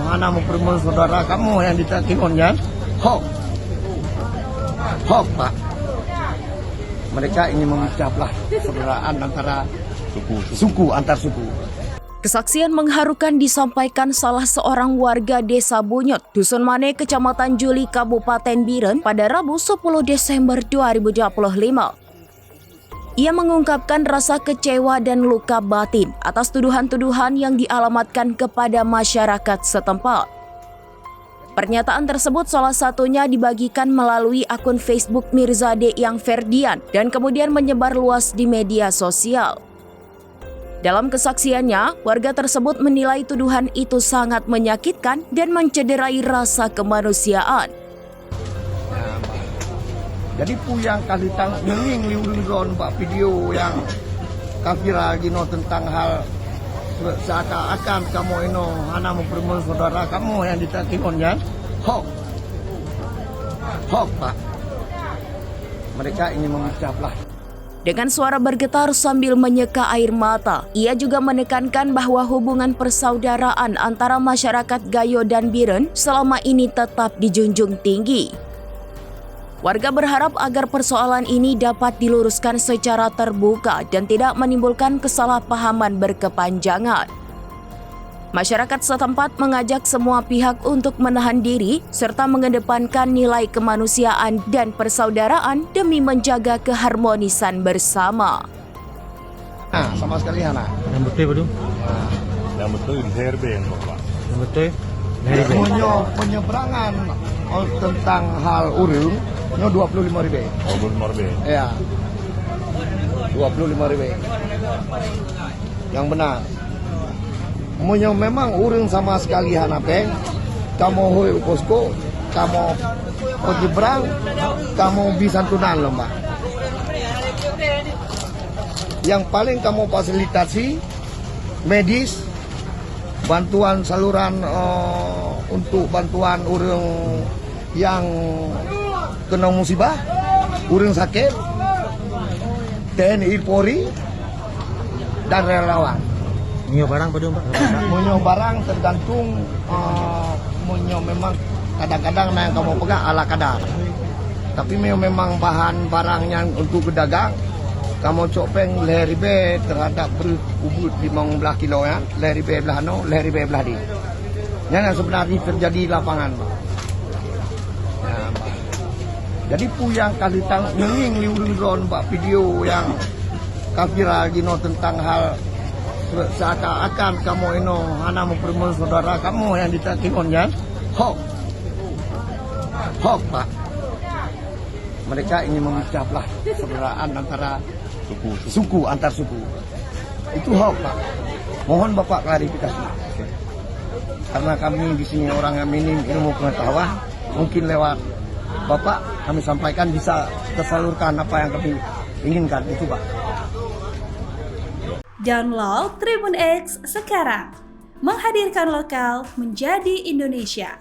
anak mempermusuh saudara kamu yang ditakimun kan? Hoax, Pak. Mereka ingin memecah belah persaudaraan antara suku antar suku. Kesaksian mengharukan disampaikan salah seorang warga Desa Bunyut, Dusun Mane, Kecamatan Juli, Kabupaten Biren pada Rabu 10 Desember 2025. Ia mengungkapkan rasa kecewa dan luka batin atas tuduhan-tuduhan yang dialamatkan kepada masyarakat setempat. Pernyataan tersebut salah satunya dibagikan melalui akun Facebook Mirzade yang Ferdian dan kemudian menyebar luas di media sosial. Dalam kesaksiannya, warga tersebut menilai tuduhan itu sangat menyakitkan dan mencederai rasa kemanusiaan. Jadi puyang kalitang nyenging liurun pak video yang kafira gino tentang hal seakan-akan kamu ino anak mempermusuh saudara kamu yang ditakimun kan? Hoax, Pak. Mereka ingin memecah belah. Dengan suara bergetar sambil menyeka air mata, ia juga menekankan bahwa hubungan persaudaraan antara masyarakat Gayo dan Biren selama ini tetap dijunjung tinggi. Warga berharap agar persoalan ini dapat diluruskan secara terbuka dan tidak menimbulkan kesalahpahaman berkepanjangan. Masyarakat setempat mengajak semua pihak untuk menahan diri serta mengedepankan nilai kemanusiaan dan persaudaraan demi menjaga keharmonisan bersama. Nah, sama sekali anak. Yang betul betul. Yang betul di CRB yang Bapak. Yang betul. Penyeberangan tentang hal urung, nyo 25.000. Oh, belum Morbe. Ya, 25.000. Yang benar. Munyo memang urung sama sekali hanape, kamu hoi posko, kamu penyeberang, kamu bisa tunan loh mbak. Yang paling kamu fasilitasi medis, bantuan saluran untuk bantuan urung yang kena musibah, urung sakit, TNI Polri dan relawan. Nyo barang pada Pak. Munyo barang tergantung munyo memang kadang-kadang yang kamu pegang ala kadar. Tapi memang bahan barangnya untuk pedagang, kamu copeng leheribe terhadap berubut 15 kilo ya, leheribe belah no, leheribe belah di. Yang sebenarnya terjadi di lapangan. Ya, jadi puyang kalitang nyenging liurun pak video yang kafira gino tentang hal seakan-akan kamu ino anak mempermusuh saudara kamu yang ditakimun kan? Hoax, Pak. Mereka ingin memecah belah persaudaraan antara suku antar suku. Itu hoax, Pak. Mohon Bapak klarifikasi. Karena kami di sini orang yang minim ilmu pengetahuan, mungkin lewat Bapak kami sampaikan bisa tersalurkan apa yang kami inginkan itu, Pak. Download Tribun X sekarang, menghadirkan lokal menjadi Indonesia.